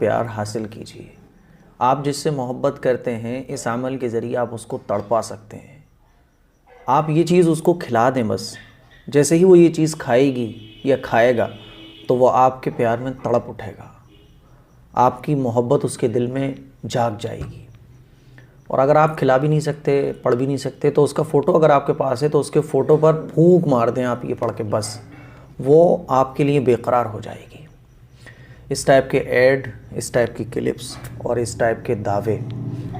प्यार हासिल कीजिए। आप जिससे मोहब्बत करते हैं, इस अमल के ज़रिए आप उसको तड़पा सकते हैं। आप ये चीज़ उसको खिला दें बस, जैसे ही वो ये चीज़ खाएगी या खाएगा तो वो आपके प्यार में तड़प उठेगा, आपकी मोहब्बत उसके दिल में जाग जाएगी। और अगर आप खिला भी नहीं सकते, पढ़ भी नहीं सकते, तो उसका फ़ोटो अगर आपके पास है तो उसके फ़ोटो पर फूंक मार दें आप ये पढ़ के, बस वो आपके लिए बेकरार हो जाएगी। इस टाइप के ऐड, इस टाइप की क्लिप्स और इस टाइप के दावे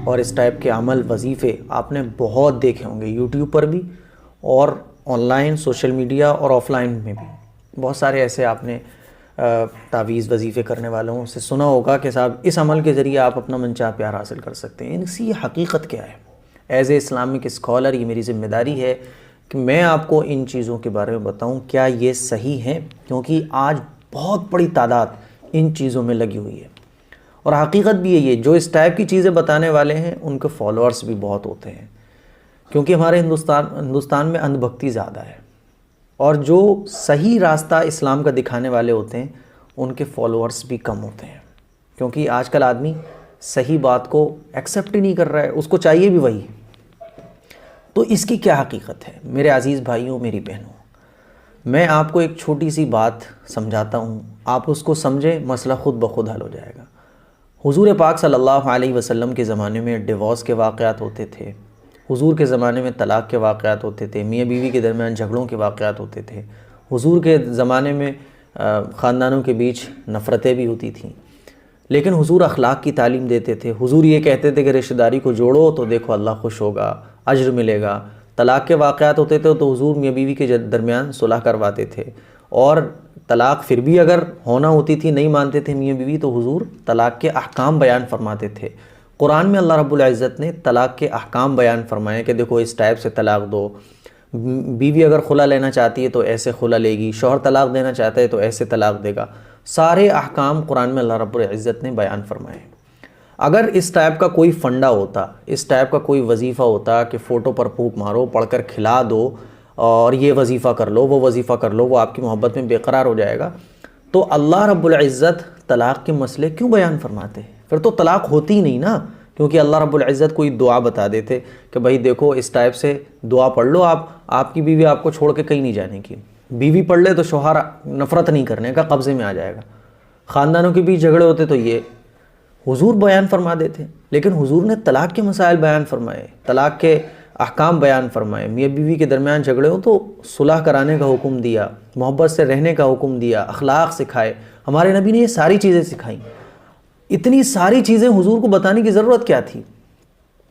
और इस टाइप के अमल वजीफ़े आपने बहुत देखे होंगे, यूट्यूब पर भी और ऑनलाइन सोशल मीडिया और ऑफलाइन में भी। बहुत सारे ऐसे आपने तावीज़ वजीफ़े करने वालों से सुना होगा कि साहब इस अमल के ज़रिए आप अपना मनचाहा प्यार हासिल कर सकते हैं। इसकी हकीकत क्या है? एज़ ए इस्लामिक स्कॉलर ये मेरी ज़िम्मेदारी है कि मैं आपको इन चीज़ों के बारे में बताऊं, क्या ये सही है, क्योंकि आज बहुत बड़ी तादाद इन चीज़ों में लगी हुई है। और हकीकत भी यही है, जो इस टाइप की चीज़ें बताने वाले हैं उनके फॉलोअर्स भी बहुत होते हैं, क्योंकि हमारे हिंदुस्तान में अंधभक्ति ज़्यादा है। और जो सही रास्ता इस्लाम का दिखाने वाले होते हैं उनके फॉलोअर्स भी कम होते हैं, क्योंकि आजकल आदमी सही बात को एक्सेप्ट ही नहीं कर रहा है, उसको चाहिए भी वही। तो इसकी क्या हकीकत है मेरे अज़ीज़ भाइयों, मेरी बहनों? मैं आपको एक छोटी सी बात समझाता हूँ, आप उसको समझें, मसला ख़ुद ब खुद हल हो जाएगा। हुज़ूर पाक सल्लल्लाहु अलैहि वसल्लम के ज़माने में डिवोर्स के वाक़यात होते थे, हुज़ूर के ज़माने में तलाक़ के वाक़यात होते थे, मियाँ बीवी के दरमियान झगड़ों के वाक़यात होते थे, हुज़ूर के ज़माने में ख़ानदानों के बीच नफ़रतें भी होती थीं। लेकिन हुज़ूर अखलाक की तालीम देते थे। हुज़ूर ये कहते थे कि रिश्तेदारी को जोड़ो तो देखो अल्लाह खुश होगा, अज्र मिलेगा। तलाक़ के वाक़यात होते थे तो हुज़ूर मियाँ बीवी के दरमियान सुलह करवाते थे, और तलाक़ फिर भी अगर होना होती थी, नहीं मानते थे मियाँ बीवी, तो हुज़ूर तलाक़ के अहकाम बयान फरमाते थे। कुरान में अल्लाह रब्बुल इज़्ज़त ने तलाक़ के अहकाम बयान फरमाए कि देखो इस टाइप से तलाक़ दो, बीवी अगर खुला लेना चाहती है तो ऐसे खुला लेगी, शौहर तलाक़ देना चाहता है तो ऐसे तलाक़ देगा। सारे अहकाम कुरान में अल्लाह रब्बुल इज़्ज़त ने बयान फरमाए। अगर इस टाइप का कोई फ़ंडा होता, इस टाइप का कोई वजीफ़ा होता कि फ़ोटो पर फूंक मारो, पढ़कर खिला दो और ये वजीफ़ा कर लो, वो वजीफ़ा कर लो, वो आपकी मोहब्बत में बेकरार हो जाएगा, तो अल्लाह रब्बुल इज़्ज़त तलाक़ के मसले क्यों बयान फरमाते? फिर तो तलाक़ होती ही नहीं ना, क्योंकि अल्लाह रब्बुल इज़्ज़त कोई दुआ बता देते कि भाई देखो इस टाइप से दुआ पढ़ लो, आपकी बीवी आपको छोड़ के कहीं नहीं जाने की। बीवी पढ़ ले तो शौहर नफ़रत नहीं करने का, कब्ज़े में आ जाएगा। ख़ानदानों के बीच झगड़े होते तो ये हुज़ूर बयान फरमा देते। लेकिन हुज़ूर ने तलाक़ के मसाइल बयान फरमाए, तलाक़ के अहकाम बयान फरमाए, मियाँ बीवी के दरमियान झगड़े हो तो सुलह कराने का हुक्म दिया, मोहब्बत से रहने का हुक्म दिया, अखलाक सिखाए। हमारे नबी ने ये सारी चीज़ें सिखाई। इतनी सारी चीज़ें हुज़ूर को बताने की ज़रूरत क्या थी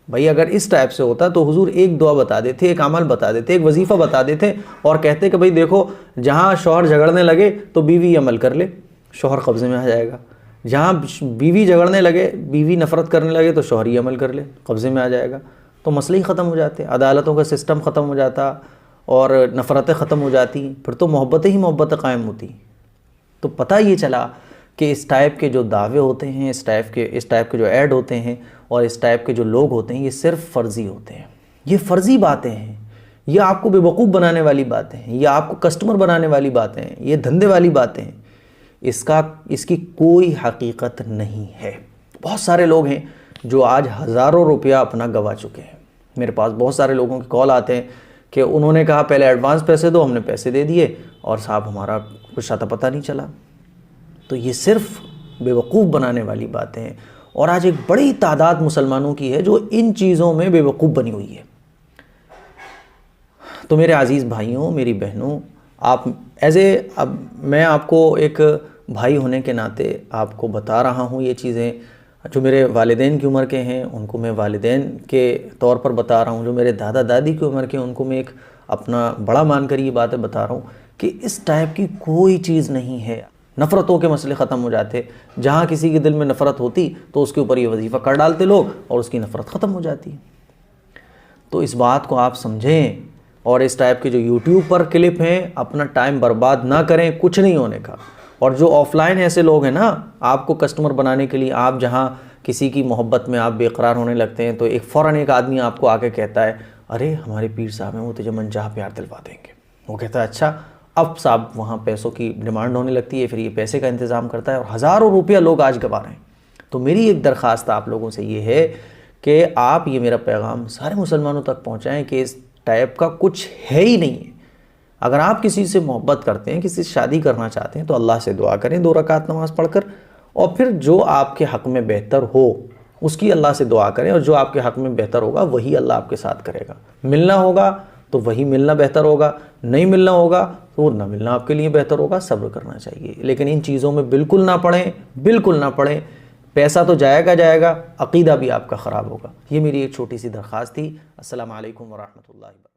भाई? अगर इस टाइप से होता तो हुज़ूर एक दुआ बता देते, एक अमल बता देते, एक वजीफ़ा बता देते और कहते कि भाई देखो जहाँ शौहर झगड़ने लगे तो बीवी अमल कर ले, शौहर कब्ज़े में आ जाएगा। जहाँ बीवी झगड़ने लगे, बीवी नफ़रत करने लगे तो शौहर ही अमल कर ले, कब्ज़े में आ जाएगा। तो मसले ही ख़त्म हो जाते, अदालतों का सिस्टम ख़त्म हो जाता और नफ़रतें ख़त्म हो जाती, फिर तो मोहब्बतें ही मोहब्बतें कायम होती। तो पता ये चला कि इस टाइप के जो दावे होते हैं, इस टाइप के जो ऐड होते हैं और इस टाइप के जो लोग होते हैं, ये सिर्फ फ़र्ज़ी होते हैं। ये फ़र्ज़ी बातें हैं, ये आपको बेवकूफ़ बनाने वाली बातें हैं, ये आपको कस्टमर बनाने वाली बातें हैं, ये धंधे वाली बातें हैं। इसकी कोई हकीकत नहीं है। बहुत सारे लोग हैं जो आज हज़ारों रुपया अपना गवा चुके हैं। मेरे पास बहुत सारे लोगों के कॉल आते हैं कि उन्होंने कहा पहले एडवांस पैसे दो, हमने पैसे दे दिए और साहब हमारा कुछ अता पता नहीं चला। तो ये सिर्फ बेवकूफ़ बनाने वाली बातें हैं। और आज एक बड़ी तादाद मुसलमानों की है जो इन चीज़ों में बेवकूफ़ बनी हुई है। तो मेरे अज़ीज़ भाइयों, मेरी बहनों, आप अब मैं आपको एक भाई होने के नाते आपको बता रहा हूँ ये चीज़ें। जो मेरे वालिदैन की उम्र के हैं उनको मैं वालिदैन के तौर पर बता रहा हूँ, जो मेरे दादा दादी की उम्र के उनको मैं एक अपना बड़ा मानकर ये बातें बता रहा हूँ कि इस टाइप की कोई चीज़ नहीं है। नफ़रतों के मसले ख़त्म हो जाते। जहाँ किसी के दिल में नफ़रत होती तो उसके ऊपर ये वजीफ़ा कर डालते लोग और उसकी नफ़रत ख़त्म हो जाती। तो इस बात को आप समझें और इस टाइप के जो यूट्यूब पर क्लिप हैं अपना टाइम बर्बाद ना करें, कुछ नहीं होने का। और जो ऑफ़लाइन ऐसे लोग हैं ना, आपको कस्टमर बनाने के लिए, आप जहाँ किसी की मोहब्बत में आप बेकरार होने लगते हैं तो फ़ौरन एक आदमी आपको आके कहता है अरे हमारे पीर साहब हैं, वो तुझे मनचाहा प्यार दिलवा देंगे। वो कहता है अच्छा। अब साहब वहाँ पैसों की डिमांड होने लगती है, फिर ये पैसे का इंतज़ाम करता है और हज़ारों रुपया लोग आज गवा रहे हैं। तो मेरी एक दरख्वास्त आप लोगों से ये है कि आप ये मेरा पैगाम सारे मुसलमानों तक पहुँचाएँ कि इस टाइप का कुछ है ही नहीं है। अगर आप किसी से मोहब्बत करते हैं, किसी से शादी करना चाहते हैं, तो अल्लाह से दुआ करें 2 रकात नमाज़ पढ़कर, और फिर जो आपके हक़ में बेहतर हो उसकी अल्लाह से दुआ करें, और जो आपके हक़ में बेहतर होगा वही अल्लाह आपके साथ करेगा। मिलना होगा तो वही मिलना बेहतर होगा, नहीं मिलना होगा तो ना मिलना आपके लिए बेहतर होगा। सब्र करना चाहिए, लेकिन इन चीज़ों में बिल्कुल ना पड़ें, बिल्कुल ना पड़ें। पैसा तो जाएगा, अक़ीदा भी आपका ख़राब होगा। ये मेरी एक छोटी सी दरख्वास्त थी। अस्सलामु अलैकुम वरहमतुल्लाहि।